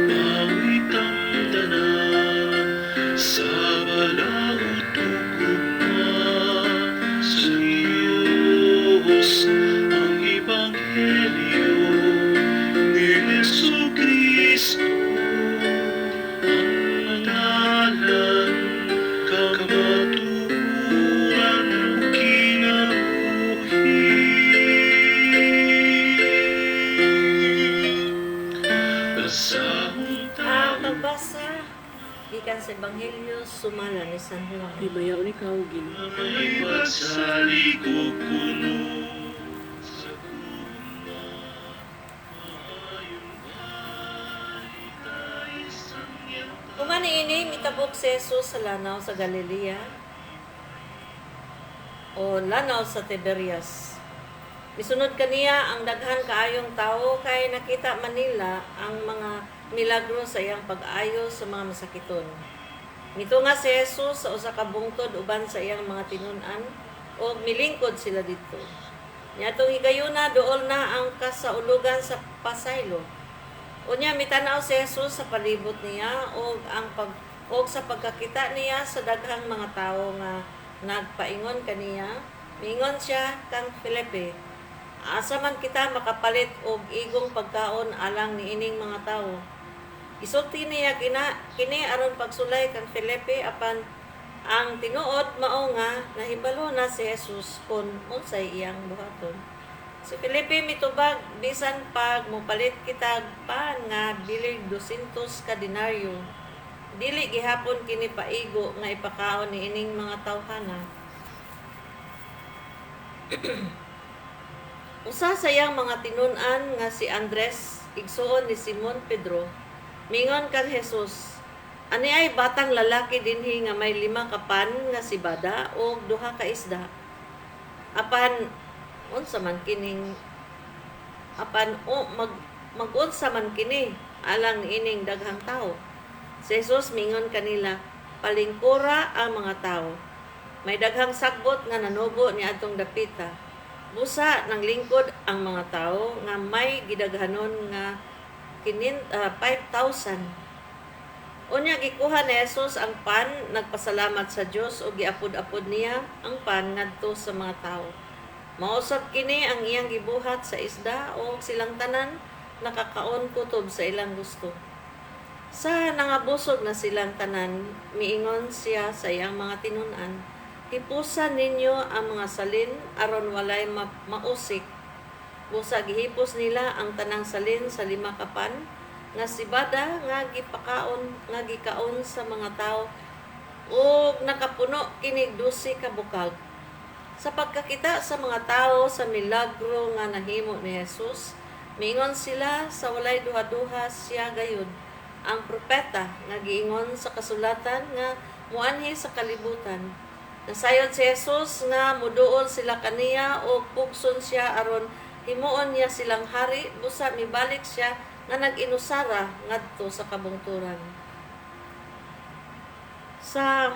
mawit ang sa balaod tugma sa Diyos ang Ebanghelyo ni Jesucristo ang dalan kamaturan o kinabuhi. Basahon Ang pagbasa gikan sa Ebanghelyo sumala ni San Juan. Himayaw ni ikaw, Ginoo. may magsalikod kuno sa Kumaniini mitabok si Jesus sa lanaw sa Galilea o lanaw sa Tiberias. Misunod kaniya ang daghan kaayong tao kay nakita Manila ang mga milagro sa iyang pag-ayo sa mga masakiton. Nito nga si Jesus sa usa ka bungtod uban sa iyang mga tinun-an o milingkod sila dito. Niadtong higayuna duol na ang kasaulugan sa pasaylo. Unya mitanaw si Jesus sa palibot niya og sa pagkakita niya sa daghang mga tawo nga nagpaingon kaniya. Mingon siya kang Felipe, asa man kita makapalit og igong pagkaon alang niining mga tawo. Isulti niya kini aron pagsulay kang Felipe apan ang tinuod mao nga nahibalo na si Jesus kun unsay iyang buhaton. Si Felipe mitubag bisan pag mopalit kita pan nga bilig 200 ka denaryo. Dili gihapon kini paigo nga ipakaon niining mga tawhana. Usa sa iyang mga tinun-an nga si Andres, igsuon ni Simon Pedro, mingon kang Jesus, ani ay batang lalaki dinhi nga may 5 ka pan nga sibada o 2 ka isda. Apan unsa man kining mag-unsa man kini alang niining daghang tawo. Si Jesus mingon kanila, palingkura ang mga tawo. May daghang sagbot nga nanubo ni adtong dapita. Busa ng lingkod ang mga tawo nga may gidaghanon nga 5,000. Unya gikuha ni Jesus ang pan, nagpasalamat sa Dios ug giapod-apod niya ang pan ngadto sa mga tawo. Mausab kini ang iyang gibuhat sa isda o silang tanan nakakaon kutob sa ilang gusto. Sa nangabusog na silang tanan, miingon siya sa iyang mga tinun-an, hipusan ninyo ang mga salin aron walay mausik. Busa gihipos nila ang tanang salin sa 5 ka pan nga sibada nga gikaon sa mga tawo ug nakapuno kinig 12 ka bukag. Sa pagkakita sa mga tawo sa milagro nga nahimo ni Jesus, miingon sila sa walay duha-duha siya gayud ang propeta nga giingon sa kasulatan nga muanhi sa kalibutan. Nasayon si Jesus nga muduol sila kaniya o pugson siya aron himuon niya silang hari, busa mibalik siya nga nag-inusara ngadto sa kabungturan. Sa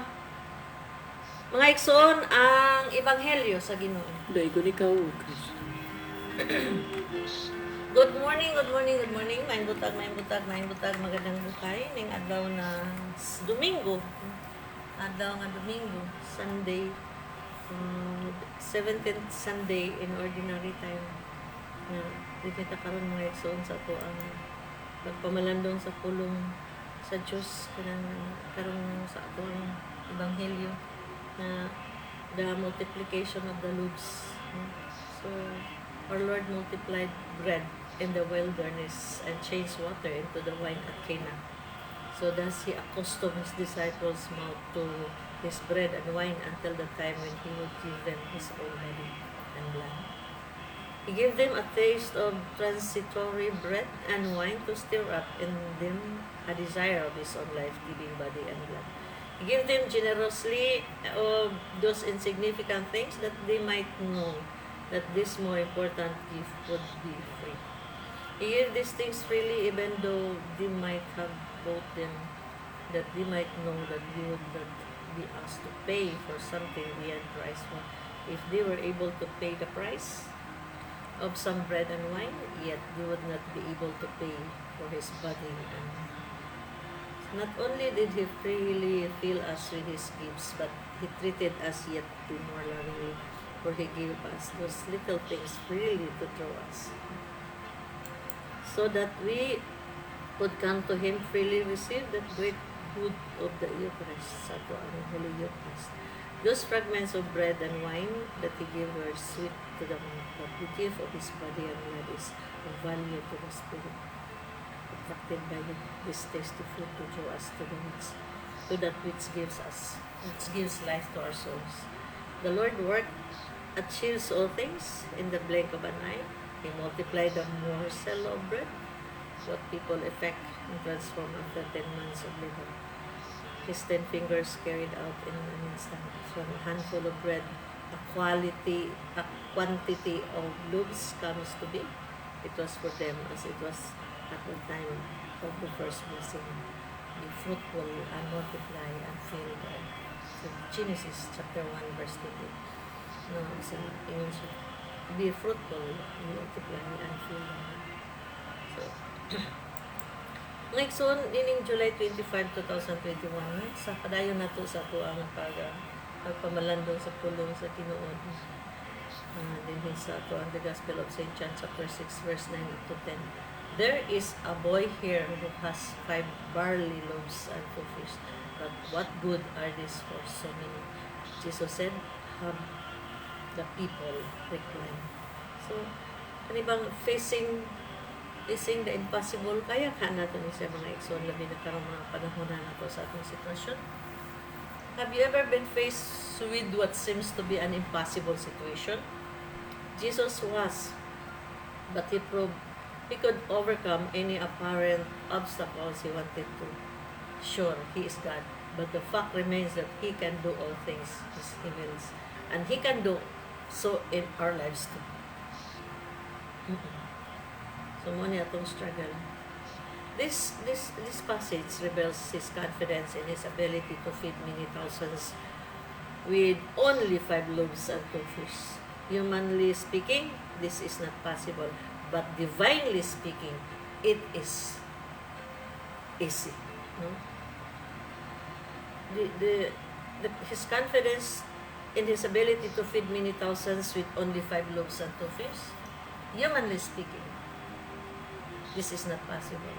mga igsoon ang ebanghelyo sa Ginoo. Daigon ikaw, O Kristo. Good morning, good morning, good morning. Maayong butag, magandang buhay ning adlaw na Domingo. Adlaw nga Domingo, Sunday, 17th Sunday in ordinary time. Dito ta karon mga igsoon sa ato ang pagpamalandong sa pulong sa Dios kanang karon sa ato ang ebanghelyo na the multiplication of the loaves. So our Lord multiplied bread in the wilderness and changed water into the wine at Cana. So thus he accustomed his disciples' mouth to his bread and wine until the time when he would give them his own body and blood. He gave them a taste of transitory bread and wine to stir up in them a desire of his own life-giving body and blood. He gave them generously of those insignificant things that they might know that this more important gift would be free. He gave these things freely even though they might have bought them, that they might know that they would not be asked to pay for something beyond price. If they were able to pay the price of some bread and wine, yet they would not be able to pay for his body. And not only did he freely fill us with his gifts, but he treated us yet more lovingly, for he gave us those little things freely to throw us, so that we would come to him freely receive the great good of the Eucharist, sa ato ang Holy Eucharist. Those fragments of bread and wine that he gave were sweet to the mouth, but the gift of his body and blood is of value to the spirit, attracted by this tasty food to draw us to that which gives life to our souls. The Lord worked achieves all things in the blink of an eye. He multiplied the morsel of bread, what people effect and transform after 10 months of labor. His 10 fingers carried out in an instant. From a handful of bread, a quantity of loaves comes to be. It was for them as it was at the time of the first blessing. Be fruitful and multiply and fill the earth. So Genesis chapter 1 verse 20. No, sa English, be fruitful, multiply, and fill the earth. So, next one, ining July 25, 2021, sa padayon na to sa ato ang pagpamalandong sa pulong sa Tinuod. Din sa ato ang the Gospel of St. John, chapter 6, verse 9 to 10. There is a boy here who has 5 barley loaves and 2 fish, but what good are these for so many? Jesus said, have the people recline. So, kanibang facing the impossible, kaya ka natin sa mga igsoon, labi na karong mga panahon na nato sa atong sitwasyon. Have you ever been faced with what seems to be an impossible situation? Jesus was, but he proved he could overcome any apparent obstacles he wanted to. Sure, he is God, but the fact remains that he can do all things as he wills, and he can do so in our lives too. So mo niya itong struggle. This passage reveals his confidence in his ability to feed many thousands with only 5 loaves and 2 fish. Humanly speaking, this is not possible, but divinely speaking, it is easy. No? His confidence in his ability to feed many thousands with only 5 loaves and 2 fish, humanly speaking, this is not possible.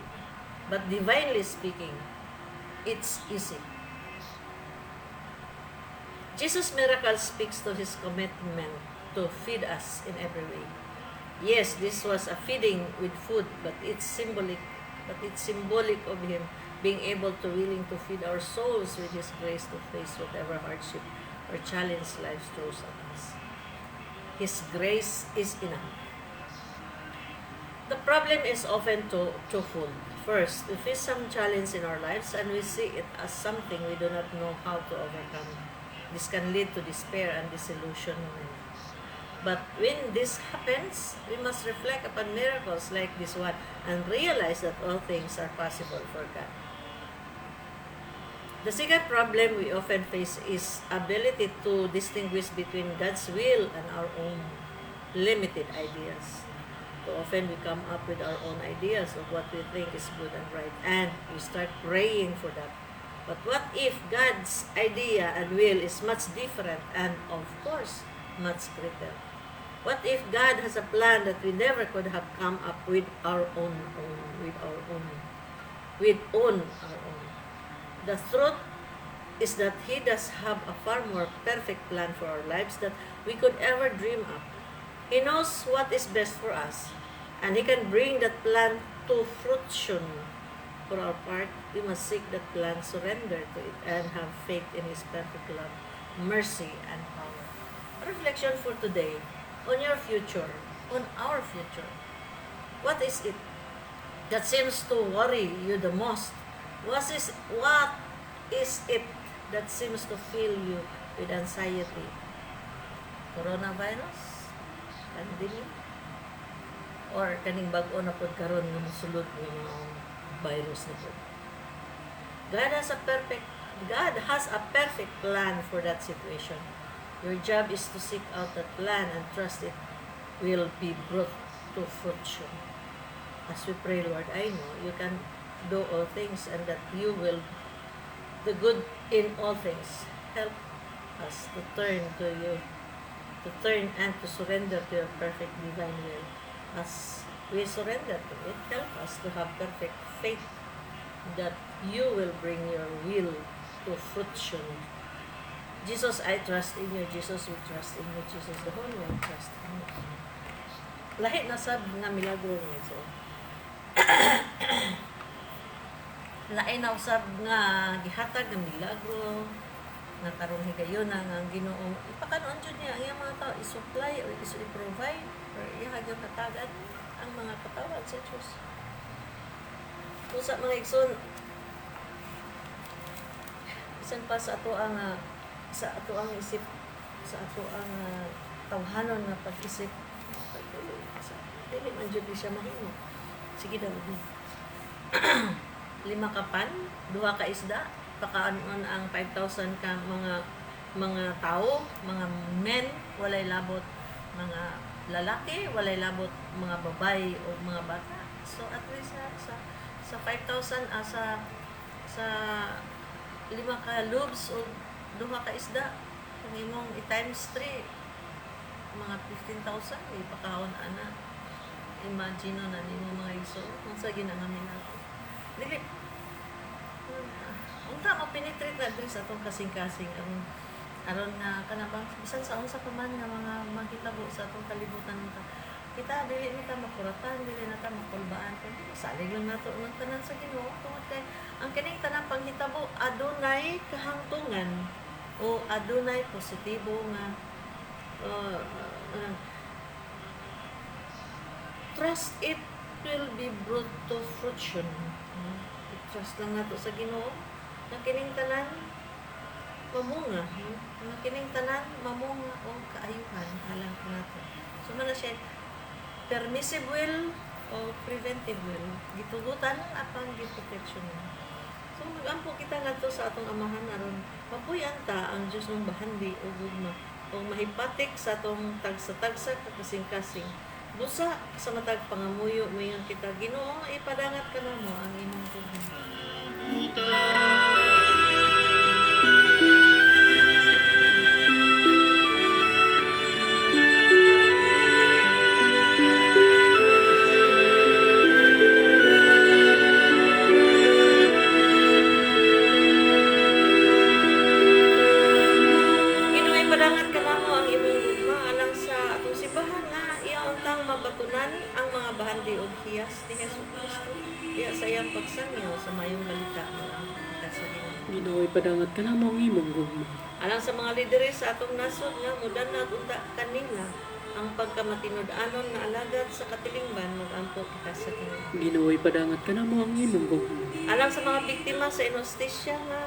But divinely speaking, it's easy. Jesus' miracle speaks to his commitment to feed us in every way. Yes, this was a feeding with food, but it's symbolic of him being able to willing to feed our souls with his grace to face whatever hardship or challenge life throws at us. His grace is enough. The problem is often twofold. First, we face some challenge in our lives and we see it as something we do not know how to overcome. This can lead to despair and disillusionment. But when this happens, we must reflect upon miracles like this one and realize that all things are possible for God. The second problem we often face is ability to distinguish between God's will and our own limited ideas. Too often we come up with our own ideas of what we think is good and right, and we start praying for that. But what if God's idea and will is much different and, of course, much greater? What if God has a plan that we never could have come up with our own? The truth is that He does have a far more perfect plan for our lives that we could ever dream of. He knows what is best for us, and He can bring that plan to fruition. For our part, we must seek that plan, surrender to it, and have faith in His perfect love, mercy, and power. Reflection for today, on your future, on our future. What is it that seems to worry you the most? What is it that seems to fill you with anxiety? Coronavirus? Pandemic? Or kaning bag-o na pod karon nga mosulod ng mga virus na po? God has a perfect plan for that situation. Your job is to seek out that plan and trust it will be brought to fruition. As we pray, Lord, I know you can do all things and that you will the good in all things. Help us to turn to you, to turn and to surrender to your perfect divine will. As we surrender to it, help us to have perfect faith that you will bring your will to fruition. Jesus, I trust in you. Jesus, we trust in you. Jesus, the whole world trust in you. Lahi na sab nga milagro nga ito. Lahi na usab nga gihatag nga milagro nga karon higayon nga ang Ginoo ipakanon jud niya ang iyang mga tao i-supply or i-provide or ihagyo katagad ang mga katawad sa Dios. Usa mga igsoon bisan pa sa ato ang isip, sa ato ang tawhanon nga pag-isip, dili man jud siya mahimo. Sige daw. 5 kapan, 2 ka isda, pakaanon ang 5,000 ka mga tao, mga men, walay labot, mga lalaki, walay labot, mga babay o mga bata. So at least sa 5,000 sa 5 ka lubs o 2 ka isda, kung imong i-times 3, mga 15,000, ipakaon ana. Imagine na nimo mga iso, kung sa ginangamin nato. Dili, unta mapenetrate na din sa itong kasing-kasing aron nga kanabang bisan sa unsa pa man nga mga mahitabo sa atong kalibutan nito. Kita dili nita makuratan, dili nata makulbaan, kundi salig lang nato ng tanan sa Ginoo tungod kay ang kining tanang panghitabo adunay kahangtungan o adunay positibo nga trust it will be brought to fruition. Trust lang nato sa Ginoo na kining tanan mamunga, na kining tanan mamunga o kaayuhan alang nato. So man siya permissive will o preventive will, gitugutan apan giprotection. So magampo kita ngadto sa atong amahan aron mapuy-an ta ang Dios ng bahandi o gugma o mahipatik sa atong tagsa-tagsa kasing-kasing. Busa sa matag pangamuyo mayon kita Ginoo ipadangat kanamo ang imong tubig. Mabatunan ang mga bahandi o hiyas ni Hesus Kristo. Diya sa iyang pagsangyaw sa mayong balita ng kasalingan. Ginoo ipadangat ka na mo ang imong gugma. Alang sa mga lideres sa atong nasod nga mudan na unta kanila ang pagkamatinud-anon nga alagad sa katilingban magampo kita sa Ginoo. Ginoo ipadangat ka na mo ang imong gugma. Alang sa mga biktima sa inostisya nga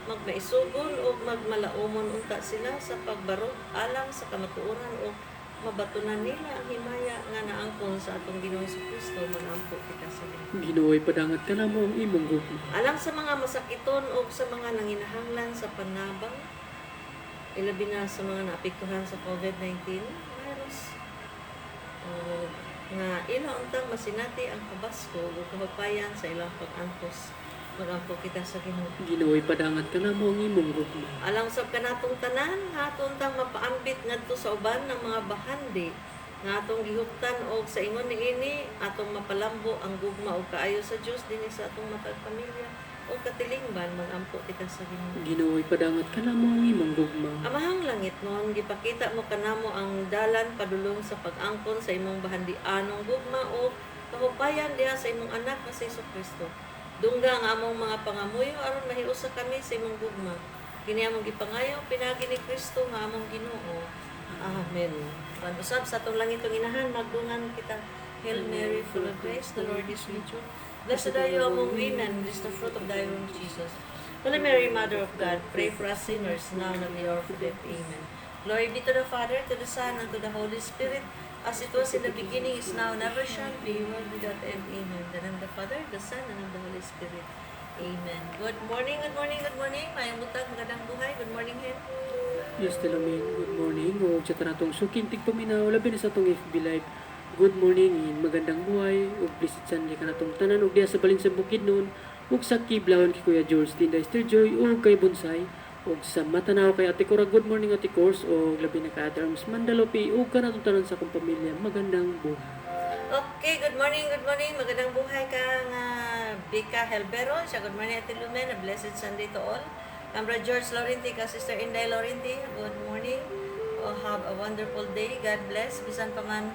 magmaisugon o magmalaumon unta sila sa pagbarog alang sa kamatuoran o mabatunan nila ang himaya nga naangkon sa atong Ginoong Kristo. Magampo kita sa Ginoo. Ginoo'y padangat ka namo ang imong gugma. Alang sa mga masakiton o sa mga nanginahanglan sa panabang, ilabi na sa mga naapektuhan sa COVID-19 virus, o nga ila untang masinati ang kabasko o kahupayan sa ilang pag-antos. Magampo kita sa Ginoo. Ginoo'y padangat ka namo ang imong gugma. Alang sab kanatong tanan, hatong tang mapaambit ngadto sa uban ng mga bahandi nga atong gihuptan og sa ingon niini atong mapalambo ang gugma o kaayo sa Dios dinhi sa atong matag pamilya o katilingban. Magampo kita sa Ginoo. Ginoo'y padangat ka namo ang imong gugma. Amahang langit noon gipakita mo kanamo ang dalan padulong sa pag-angkon sa imong bahandianong gugma o kahupayan diha sa imong anak nga si Kristo. Dungga nga among mga pangamuyo aron mahiusa kami sa imong gugma. Kini among gipangayo pinagi ni Kristo nga among Ginoo. Amen. Usab sa atong langitong inahan magdungan kita. Hail Mary, full of grace, the Lord is with you. Blessed are you among women, blessed the fruit of thy womb, Jesus. Holy Mary, Mother of God, pray for us sinners now and at the hour of death. Amen. Glory be to the Father, to the Son, and to the Holy Spirit, as it was in the beginning, is now, and ever shall be, world without end. Amen. In the name of the Father, the Son, and of the Holy Spirit. Amen. Good morning, good morning, good morning. Mayang butag, magandang buhay. Good morning, Hen. Yes, Tilamin, good morning. O sa tanatong suking tigpaminaw, labi na sa atong FB Live. Good morning, in magandang buhay. O blessed Sunday ka na itong tanan. O diya sa balin sa bukid noon. O sa Kiblawan kay Kuya George, Tinday Stir Joy. O kay Bonsai. O sa Matanaw kay Ate Cora. Good morning, Ate Cors. O labi na kay Ate Arms Mandalopi. O ka na itong tanan sa akong pamilya. Magandang buhay. Okay, good morning, good morning. Magandang buhay kang Bika Helbero. Siya, good morning, Ate Lumen. A blessed Sunday to all. Kambra George Laurenti, ka Sister Inday Laurenti. Good morning. Have a wonderful day. God bless. Bisan pa man,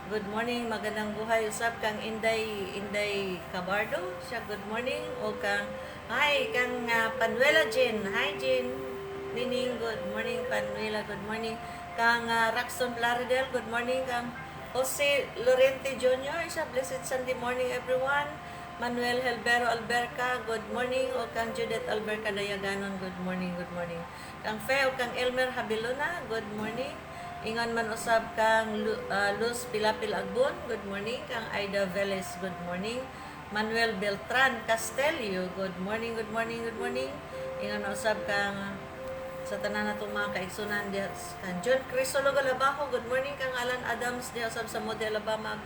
good morning. Magandang buhay. Usap kang Inday Cabardo. Siya, good morning. O kang, hi, kang Panuela Jean. Hi, Jean. Nining, good morning. Panuela, good morning. Kang Raxton Plaridel, good morning. Kang Jose Lorente Jr. Siya, blessed Sunday morning, everyone. Manuel Helbero Alberca, good morning. O kang Judith Alberca Dayaganon, good morning, good morning. Kang Fe o kang Elmer Habilona, good morning. Ingon man usab kang Luz Pilapil Agbon, good morning. Kang Aida Velez, good morning. Manuel Beltran Castelio, good morning, good morning, good morning. Ingon man usab kang sa tanan natong mga kaigsunan diha kang John Crisologo Labajo, good morning. Kang Alan Adams diha usab sa Model Alabama,